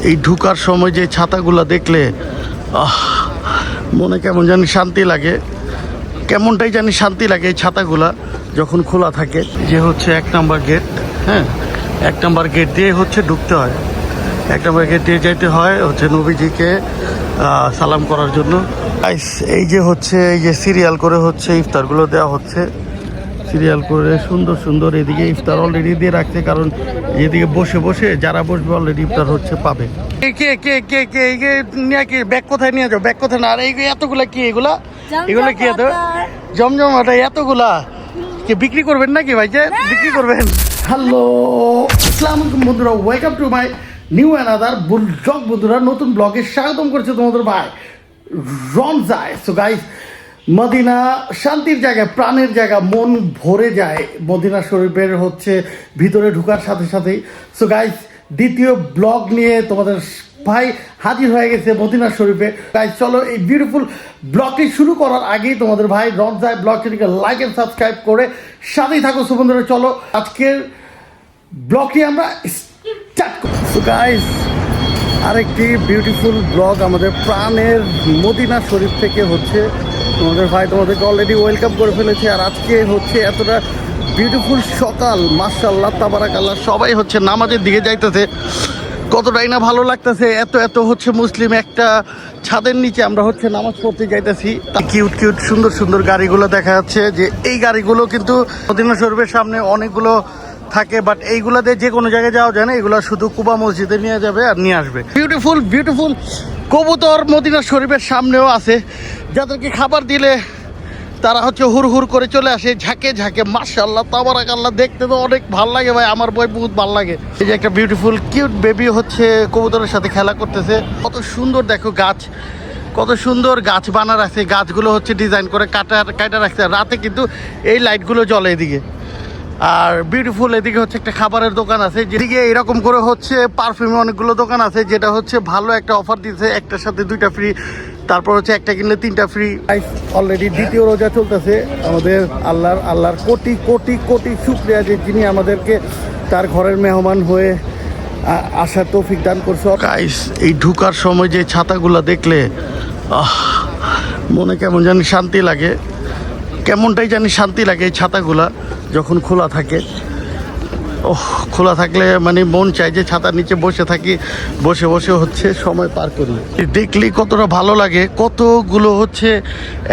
এই ঢুকার সময় যে ছাতাগুলো দেখলে মনে কেমন জানি শান্তি লাগে, কেমনটাই জানি শান্তি লাগে এই ছাতাগুলা যখন খোলা থাকে। যে হচ্ছে 1 নম্বর গেট, হ্যাঁ 1 নম্বর গেট দিয়ে হচ্ছে ঢুকতে হয়, 1 নম্বর গেট দিয়ে যাইতে হয় হচ্ছে নবীজিকে সালাম করার জন্য। এই যে হচ্ছে এই যে সিরিয়াল করে হচ্ছে ইফতারগুলো দেওয়া হচ্ছে, সিরিয়াল করে সুন্দর সুন্দর। এদিকে ইফতার অলরেডি দিয়ে রাখছে, কারণ এদিকে বসে বসে যারা বসবে অলরেডি ইফতার হচ্ছে পাবে। কে কে কে কে নিয়ে কি ব্যাগ কোথায় নিয়ে যাও, ব্যাগ কোথায় না? আর এই এতগুলা কি এগুলা কি এত জমজমাটা এতগুলা কি বিক্রি করবেন নাকি ভাই? যে বিক্রি করবেন? হ্যালো আসসালামু আলাইকুম বন্ধুরা, welcome to my new another blog. বন্ধুরা নতুন ব্লগে স্বাগতম করছে তোমাদের ভাই রমজায়। সো গাইস, মদিনা শান্তির জায়গা, প্রাণের জায়গা, মন ভরে যায় মদিনা শরীফের হচ্ছে ভিতরে ঢোকার সাথে সাথেই। সো গাইস, দ্বিতীয় ব্লগ নিয়ে তোমাদের ভাই হাজির হয়ে গেছে মদিনা শরীফে। গাইস চলো এই বিউটিফুল ব্লগটি শুরু করার আগেই তোমাদের ভাই রমজায় ব্লগটিকে লাইক এন্ড সাবস্ক্রাইব করে সাথেই থাকো। সো বন্ধুরা চলো আজকের ব্লগটি আমরা স্টার্ট করি। সো গাইস, আরেকটি বিউটিফুল ব্লগ আমাদের প্রাণের মদিনা শরীফ থেকে হচ্ছে তোমাদের ভাই তোমাদেরকে অলরেডি ওয়েলকাম করে ফেলেছে। আর আজকে হচ্ছে এতটা বিউটিফুল সকাল, মাশাআল্লাহ তাবারাকাল্লাহ, সবাই হচ্ছে নামাজের দিকে যাইতেছে। কতটাই না ভালো লাগতেছে, এত এত হচ্ছে মুসলিম একটা ছাদের নিচে আমরা হচ্ছে নামাজ পড়তে যাইতেছি। কিউট কিউট সুন্দর সুন্দর গাড়িগুলো দেখা যাচ্ছে, যে এই গাড়িগুলো কিন্তু মদিনা শরীফের সামনে অনেকগুলো থাকে, বাট এইগুলাতে যে কোনো জায়গায় যাওয়া যায় না, এগুলো শুধু কুবা মসজিদে নিয়ে যাবে আর নিয়ে আসবে। বিউটিফুল বিউটিফুল কবুতর মদিনা শরীফের সামনেও আছে, যাদেরকে খাবার দিলে তারা হচ্ছে হুড় হুড় করে চলে আসে ঝাঁকে ঝাঁকে। মাশাআল্লাহ তাবারাকাল্লাহ, দেখতে তো অনেক ভালো লাগে ভাই, আমার বই বহুত ভালো লাগে। এই যে একটা বিউটিফুল কিউট বেবি হচ্ছে কবুতরের সাথে খেলা করতেছে। কত সুন্দর দেখো গাছ, কত সুন্দর গাছ বানা রাখছে, গাছগুলো হচ্ছে ডিজাইন করে কাটা রাখছে। রাতে কিন্তু এই লাইটগুলো জ্বলে এদিকে। আর বিউটিফুল এদিকে হচ্ছে একটা খাবারের দোকান আছে, যেদিকে এরকম করে হচ্ছে পারফিউমে অনেকগুলো দোকান আছে, যেটা হচ্ছে ভালো একটা অফার দিচ্ছে, একটার সাথে 2টা ফ্রি, তারপর হচ্ছে একটা কিনলে 3টা ফ্রি। অলরেডি দ্বিতীয় রোজা চলতেছে আমাদের। আল্লাহর কোটি কোটি কোটি শুকরিয়া যে যিনি আমাদেরকে তার ঘরের মেহমান হয়ে আসার তৌফিক দান করছে। গাইস, এই ঢুকার সময় যে ছাতাগুলা দেখলে মনে কেমন জানি শান্তি লাগে, কেমনটাই জানি শান্তি লাগে এই ছাতাগুলা যখন খোলা থাকে। খোলা থাকলে মানে মন চাই যে ছাতার নিচে বসে থাকি, বসে বসে হচ্ছে সময় পার করি। দেখলেই কতটা ভালো লাগে, কতগুলো হচ্ছে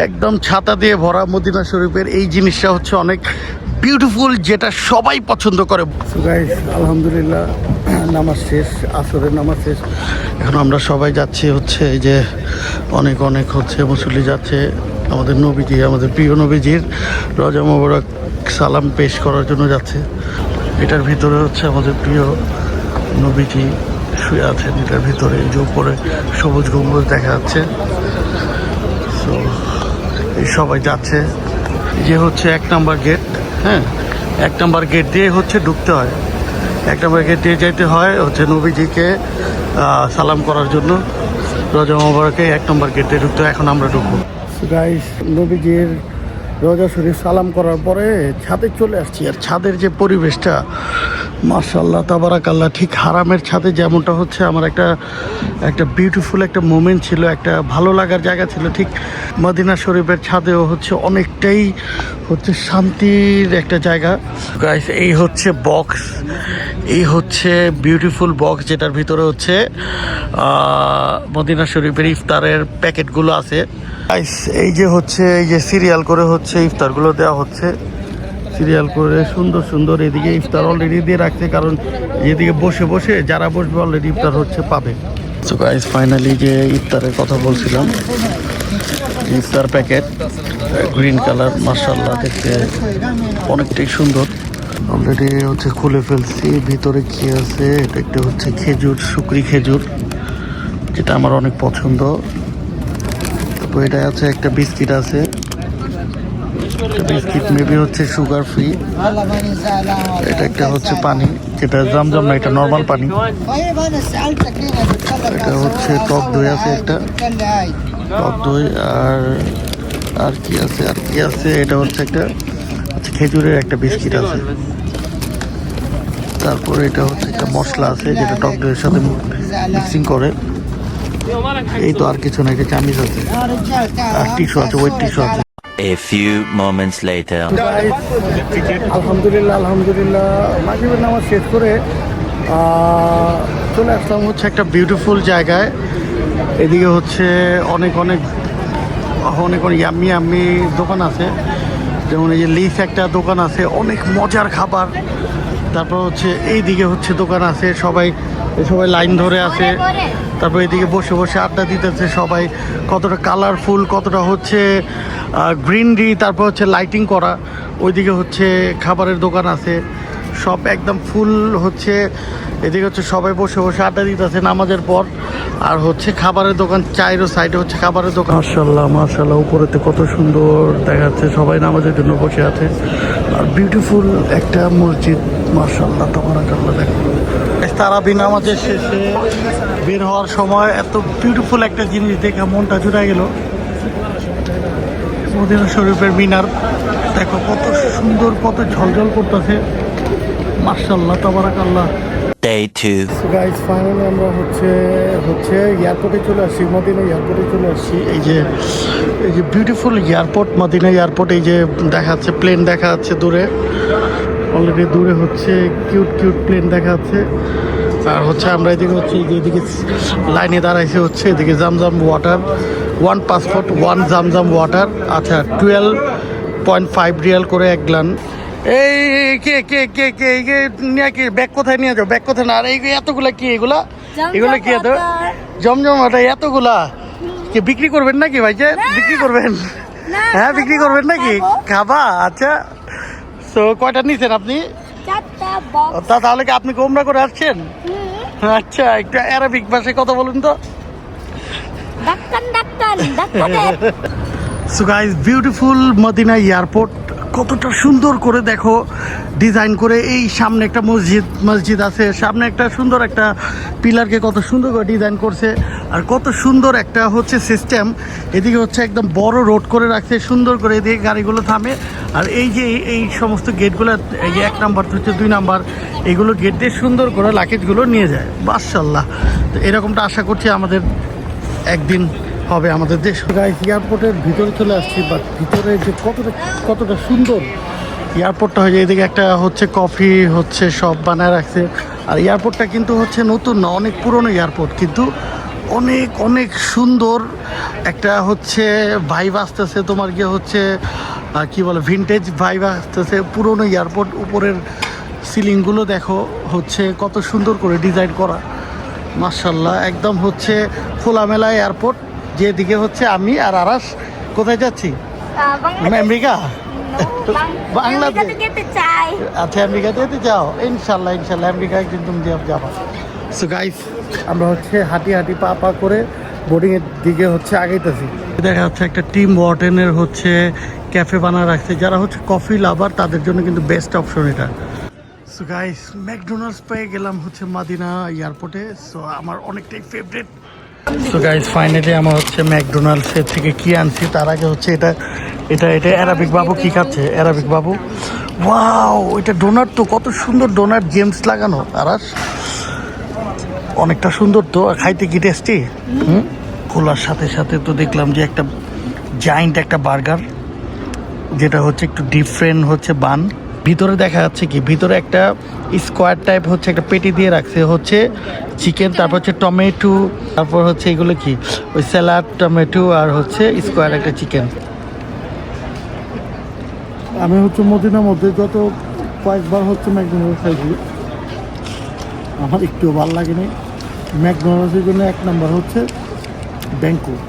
একদম ছাতা দিয়ে ভরা মদিনা শরীফের এই জিনিসটা হচ্ছে অনেক বিউটিফুল, যেটা সবাই পছন্দ করে। গাইস, আলহামদুলিল্লাহ নামাজ শেষ, আসরের নামাজ শেষ। এখন আমরা সবাই যাচ্ছি হচ্ছে এই যে অনেক অনেক হচ্ছে মুসল্লি যাচ্ছে আমাদের নবীজি, আমাদের প্রিয় নবীজির রোজা মোবারক সালাম পেশ করার জন্য যাচ্ছে। এটার ভিতরে হচ্ছে আমাদের প্রিয় নবীজি শুয়ে আছেন, এটার ভিতরে যে উপরে সবুজ গম্বুজ দেখা যাচ্ছে। তো এই সবাই যাচ্ছে। যে হচ্ছে 1 নম্বর গেট, হ্যাঁ 1 নম্বর গেট দিয়ে হচ্ছে ঢুকতে হয়, 1 নম্বর গেট দিয়ে যাইতে হয় হচ্ছে নবীজিকে সালাম করার জন্য। রোজা মোবারকে 1 নম্বর গেট দিয়ে ঢুকতে হয়। এখন আমরা ঢুকবো। গাইস, নবীজির রোজা শরীফ সালাম করার পরে ছাদে চলে আসছি। আর ছাদের যে পরিবেশটা মাশাআল্লাহ তাবারাকাল্লাহ, ঠিক হারামের ছাদে যেমনটা হচ্ছে আমার একটা বিউটিফুল একটা মোমেন্ট ছিল, একটা ভালো লাগার জায়গা ছিল, ঠিক মদিনা শরীফের ছাদেও হচ্ছে অনেকটাই হচ্ছে শান্তির একটা জায়গা। গাইস, এই হচ্ছে বক্স, এই হচ্ছে বিউটিফুল বক্স, যেটার ভিতরে হচ্ছে মদিনা শরীফের ইফতারের প্যাকেটগুলো আছে। গাইস, এই যে হচ্ছে এই যে সিরিয়াল করে হচ্ছে ইফতারগুলো দেওয়া হচ্ছে, সিরিয়াল করে সুন্দর সুন্দর। এদিকে ইফতার অলরেডি দিয়ে রাখছে, কারণ এদিকে বসে বসে যারা বসবে অলরেডি ইফতার হচ্ছে পাবে। সো গাইস, ফাইনালি যে ইফতারের কথা বলছিলাম, ইফতার প্যাকেট গ্রিন কালার, মাশাআল্লাহ দেখতে অনেকটাই সুন্দর। অলরেডি হচ্ছে খুলে ফেলছি, ভিতরে কি আছে, এটা একটা হচ্ছে খেজুর, শুকরি খেজুর, যেটা আমার অনেক পছন্দ। তারপর এটা আছে একটা বিস্কিট আছে, বিস্কিট মেবি হচ্ছে সুগার ফ্রি। এটা একটা হচ্ছে পানি, যেটা জামজাম না, এটা নর্মাল পানি। এটা হচ্ছে টক দই আছে, একটা টক দই। আর কি আছে, এটা হচ্ছে একটা খেজুরের একটা বিস্কিট আছে। তারপরে এটা হচ্ছে একটা মশলা আছে, যেটা টক দইয়ের সাথে মিক্সিং করে। এই তো আর কিছু না, একটা চামিচ আছে আর টিস্যু আছে, ওয়েট টিস্যু আছে। A few moments later. আলহামদুলিল্লাহ মাগরিবের নামাজ শেষ করে চলে আসলাম হচ্ছে একটা বিউটিফুল জায়গায়। এদিকে হচ্ছে অনেক অনেক অনেক অনেক ইয়াম্মি ইয়াম্মি দোকান আছে, যেমন এই যে লিফ একটা দোকান আছে, অনেক মজার খাবার। তারপর হচ্ছে এইদিকে হচ্ছে দোকান আছে, সবাই সবাই লাইন ধরে আছে। তারপর এদিকে বসে বসে আড্ডা দিতেছে সবাই, কতটা কালারফুল, কতটা হচ্ছে গ্রিনারি, তারপর হচ্ছে লাইটিং করা। ওইদিকে হচ্ছে খাবারের দোকান আছে, সব একদম ফুল হচ্ছে। এদিকে হচ্ছে সবাই বসে বসে আড্ডা দিতেছে নামাজের পর। আর হচ্ছে খাবারের দোকান, চাইরো সাইডে হচ্ছে খাবারের দোকান। মাশাআল্লাহ মাশাআল্লাহ, উপরেতে কত সুন্দর দেখা যাচ্ছে, সবাই নামাজের জন্য বসে আছে। আর বিউটিফুল একটা মসজিদ, মাশাআল্লাহ তাবারাকাল্লাহ। দেখো তারাবি নামাজের শেষে বের হওয়ার সময় এত বিউটিফুল একটা জিনিস দেখে মনটা জুড়ে গেল। মদিনা শরীফের মিনার দেখো কত সুন্দর, কত ঝলঝল করতেছে, মাশাআল্লাহ তাবারাকাল্লাহ। Day 2. সো গাইস, ফাইনালি আমরা হচ্ছে এয়ারপোর্টে চলে আসছি, মদিনা এয়ারপোর্টে চলে আসছি। এই যে বিউটিফুল এয়ারপোর্ট, মদিনা এয়ারপোর্ট। এই যে দেখা যাচ্ছে প্লেন দেখা যাচ্ছে দূরে, অলরেডি দূরে হচ্ছে কিউট কিউট প্লেন দেখা যাচ্ছে। আর হচ্ছে আমরা এদিকে হচ্ছে এদিকে লাইনে দাঁড়াইছে, হচ্ছে এদিকে Zamzam water, 1 passport 1 Zamzam water. আচ্ছা 12.5 রিয়াল করে এক গ্লান। এই কে কে কে কে নিয়ে কি ব্যাগ কোথায় নিয়ে যাও, ব্যাগ কোথায় না? আর এই এতগুলা কি, এগুলা কি এত জমজম ওটা এতগুলা কি বিক্রি করবেন নাকি ভাইজান? বিক্রি করবেন? হ্যাঁ বিক্রি করবেন নাকি? খাবা? আচ্ছা, তো কয়টা নিছেন আপনি? তাহলে কি আপনি গোমরা করে আসছেন? আচ্ছা, একটা অ্যারাবিক ভাষায় কথা বলুন তো। So guys, beautiful Medina airport কতটা সুন্দর করে দেখো ডিজাইন করে। এই সামনে একটা মসজিদ আছে, সামনে একটা সুন্দর একটা পিলারকে কত সুন্দর করে ডিজাইন করছে। আর কত সুন্দর একটা হচ্ছে সিস্টেম, এদিকে হচ্ছে একদম বড় রোড করে রাখছে সুন্দর করে, এদিকে গাড়িগুলো থামে। আর এই যে এই সমস্ত গেটগুলো, এই যে 1 নাম্বার হচ্ছে 2 নাম্বার, এগুলো গেট দিয়ে সুন্দর করে লাগেজগুলো নিয়ে যায়। মাশাআল্লাহ, তো এরকমটা আশা করছি আমাদের একদিন হবে আমাদের দেশ। গাইস, এয়ারপোর্টের ভিতরে চলে আসছি, বাট ভিতরে যে কতটা সুন্দর এয়ারপোর্টটা হয়ে যায়। এদিকে একটা হচ্ছে কফি হচ্ছে সব বানায় রাখছে। আর এয়ারপোর্টটা কিন্তু হচ্ছে নতুন না, অনেক পুরনো এয়ারপোর্ট, কিন্তু অনেক অনেক সুন্দর একটা হচ্ছে ভাইব আসতেছে। তোমার গিয়ে হচ্ছে কি বলে, ভিনটেজ ভাইব আসতেছে। পুরনো এয়ারপোর্ট, উপরের সিলিংগুলো দেখো হচ্ছে কত সুন্দর করে ডিজাইন করা, মাশাআল্লাহ। একদম হচ্ছে খোলামেলা এয়ারপোর্ট। যেদিকে হচ্ছে আমি আর আরাস কোথায় যাচ্ছি, আমেরিকা, বাংলাদেশ। আচ্ছা, আমেরিকাতে যেতে চাও? ইনশাল্লাহ ইনশাল্লাহ আমেরিকা একদিন তুমি যাবা। সো গাইস, আমরা হচ্ছে হাঁটি পা করে বোর্ডিং এর দিকে হচ্ছে আগাইতেছি। দেখা যাচ্ছে একটা টিম ওয়ার্টেনের হচ্ছে ক্যাফে বানা রাখছে, যারা হচ্ছে কফি লাভার তাদের জন্য কিন্তু বেস্ট অপশন এটা। সো গাইস, ম্যাকডোনাল্ডস পেয়ে গেলাম হচ্ছে মদিনা এয়ারপোর্টে। সো আমার অনেকটাই ফেভারিট। সো গাইস, ফাইনালি আমার হচ্ছে ম্যাকডোনাল্ডসের থেকে কি আনছি তার আগে হচ্ছে এটা অ্যারাবিক বাবু কি খাচ্ছে, অ্যারাবিক বাবু। ওয়াও, এটা ডোনাট, তো কত সুন্দর ডোনাট, জেমস লাগানো। আরাস অনেকটা সুন্দর তো, খাইতে কি টেস্টি। খোলার সাথে সাথে তো দেখলাম যে একটা জায়েন্ট একটা বার্গার, যেটা হচ্ছে একটু ডিফারেন্ট হচ্ছে বান। ভিতরে দেখা যাচ্ছে কি, ভিতরে একটা স্কোয়ার টাইপ হচ্ছে একটা পেটি দিয়ে রাখছে হচ্ছে চিকেন, তারপর হচ্ছে টমেটো, তারপর হচ্ছে এগুলো কি ওই স্যালাড, টমেটো আর হচ্ছে স্কোয়ার একটা চিকেন। আমি হচ্ছে মদিনার মধ্যে যত কয়েকবার হচ্ছে ম্যাকডোনাল্ডস খাইছি, আমার একটু ভালো লাগেনি। ম্যাকডোনাল্ডসের জন্য 1 নাম্বার হচ্ছে ব্যাংকক,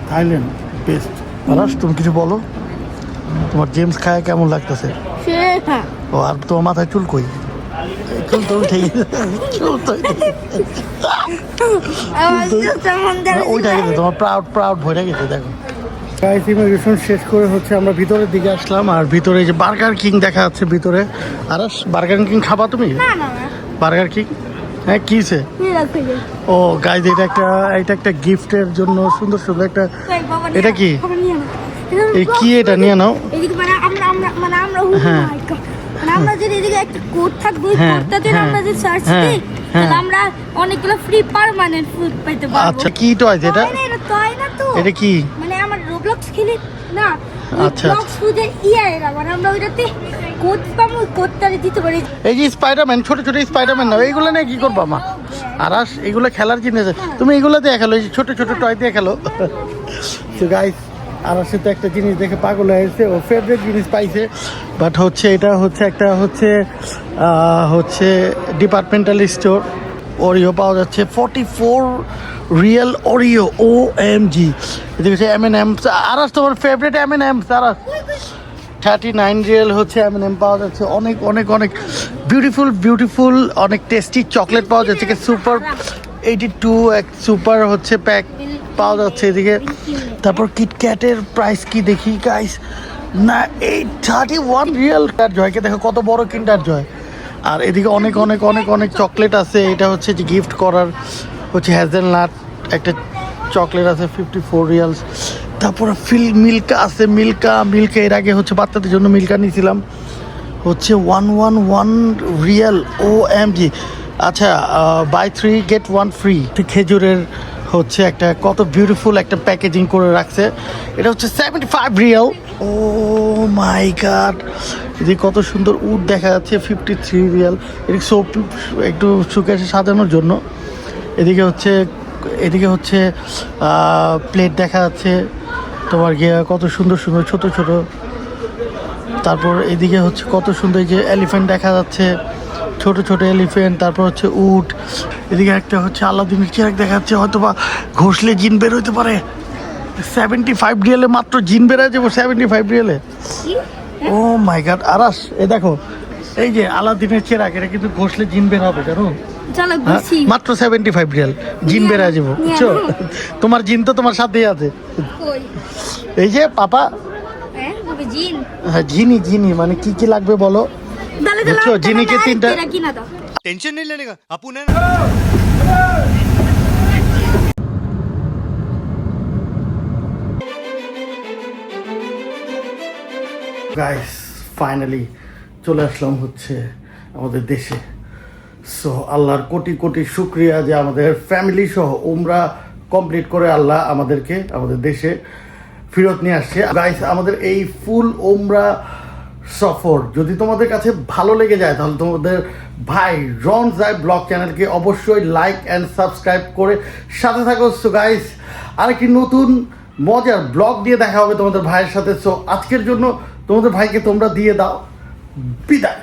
থাইল্যান্ড বেস্ট। আরাস, তুমি কিছু বলো, তোমার জেমস খায় কেমন লাগতেছে? ও, আর তোমার মাথায় চুল কই? চুল তো উঠে গেছে, ওইটা গেছে তোমার, প্রাউড ভরে গেছে। দেখো গাইস, ইমিগ্রেশন শেষ করে হচ্ছে আমরা ভিতরের দিকে আসলাম। আর ভিতরে যে বার্গার কিং দেখা যাচ্ছে ভিতরে। আর বার্গার কিং খাবা তুমি? বার্গার কিং, হ্যাঁ কিছে? ও গাইস, এটা একটা গিফটের জন্য সুন্দর সুন্দর একটা, এটা কি, এই কি, এটা নিয়ে নাও। হ্যাঁ মানে আমরা যদি এদিকে একটা কোড থাকবে ওই হ্যাঁ, কোডটাতে হ্যাঁ, আমরা যদি সার্চ হ্যাঁ, দিই হ্যাঁ। তাহলে আমরা অনেকগুলো ফ্রি পার্মানেন্ট ফুড পেতে পারবো। আচ্ছা কি টয় এটা? এটা তাই না তো, এটা কি? মানে আমার রোবলক্স খেলি না, আচ্ছা, রোবলক্স ফুডের এরা মানে আমরা ওইটাতে কোড পাবো, ওই কোডটারে দিতে পারি। এই যে স্পাইডারম্যান, ছোট ছোট স্পাইডারম্যান না, এইগুলো নিয়ে কি করবো মা? আরাস এগুলো খেলার জিনিস, তুমি এগুলো দিয়ে খেলো, এই যে ছোট ছোট টয় দিয়ে খেলো। তো গাইস, আরাসে তো একটা জিনিস দেখে পাগল হয়েছে, ও ফেভারিট জিনিস পাইছে, বাট হচ্ছে এটা হচ্ছে একটা হচ্ছে ডিপার্টমেন্টাল স্টোর। ওরিও পাওয়া যাচ্ছে 44 রিয়েল ওরিও, OMG। এদিকে হচ্ছে M&M। আরাস তোমার ফেভারিট M&M? আরাস 39 রিয়েল হচ্ছে M&M পাওয়া যাচ্ছে। অনেক অনেক অনেক বিউটিফুল অনেক টেস্টি চকলেট পাওয়া যাচ্ছে। সুপার 82 এক সুপার হচ্ছে প্যাক পাওয়া যাচ্ছে এদিকে। তারপর কিটক্যাটের প্রাইস কি দেখি গাইস, না এই 31 রিয়েল। জয়কে দেখো কত বড় কিন্ডার জয়। আর এদিকে অনেক অনেক অনেক অনেক চকলেট আছে। এটা হচ্ছে যে গিফট করার হচ্ছে হ্যাজেলনাট একটা চকলেট আছে 54 রিয়ালস। তারপরে মিল্কা আছে, মিল্কা এর আগে হচ্ছে বাচ্চাদের জন্য মিল্কা নিয়েছিলাম, হচ্ছে 111 রিয়াল, OMG। আচ্ছা, বাই 3 get 1 ফ্রি। খেজুরের হচ্ছে একটা কত বিউটিফুল একটা প্যাকেজিং করে রাখছে। এটা হচ্ছে 75 রিয়াল। ও মাই গড, এদিকে কত সুন্দর উড দেখা যাচ্ছে 53 রিয়াল। এদিকে সোপ একটু শুকিয়ে সাজানোর জন্য। এদিকে হচ্ছে প্লেট দেখা যাচ্ছে তোমার গিয়ে কত সুন্দর সুন্দর ছোট ছোট। তারপর এদিকে হচ্ছে কত সুন্দর যে এলিফ্যান্ট দেখা যাচ্ছে, ছোট ছোট এলিফ্যান্ট। তারপর হচ্ছে উট। এদিকে একটা হচ্ছে আলাদিনের চেরাক দেখা যাচ্ছে, হয়তো বা ঘষলে জিন বের হইতে পারে। 75 রিয়েলে মাত্র জিন বেরোয় যাবো 75 রিয়েলে। ও মাই গড। আরাস এ দেখো, এই যে আলাদিনের চেরাক, এটা কিন্তু ঘষলে জিন বের হবে জানো। চলো হ্যাঁ, ঘুষি। মাত্র 75 রিয়াল, জিন বেড়ে যাবো বুঝছো। তোমার জিন তো তোমার সাথেই আছে, কই? এই যে পাপা। হ্যাঁ বলবে জিন। হ্যাঁ জিনি মানে কি কি লাগবে বলো। তাহলে বুঝছো, জিনিকে তিনটা। এরা কিনা দাও। टेंशन नहीं लेने का अपन है গাইস ফাইনালি চলে আসলাম হচ্ছে আমাদের দেশে। সো আল্লাহর কোটি কোটি শুক্রিয়া যে আমাদের ফ্যামিলি সহ উমরা কমপ্লিট করে আল্লাহ আমাদেরকে আমাদের দেশে ফেরত নিয়ে আসছে। গাইস, আমাদের এই ফুল উমরা সফর যদি তোমাদের কাছে ভালো লেগে যায় তাহলে তোমাদের ভাই রন জাই ব্লগ চ্যানেলকে অবশ্যই লাইক অ্যান্ড সাবস্ক্রাইব করে সাথে থাকো। সো গাইস, আরেকটি নতুন মজার ব্লগ দিয়ে দেখা হবে তোমাদের ভাইয়ের সাথে। সো আজকের জন্য তোমাদের ভাইকে তোমরা দিয়ে দাও বিদায়।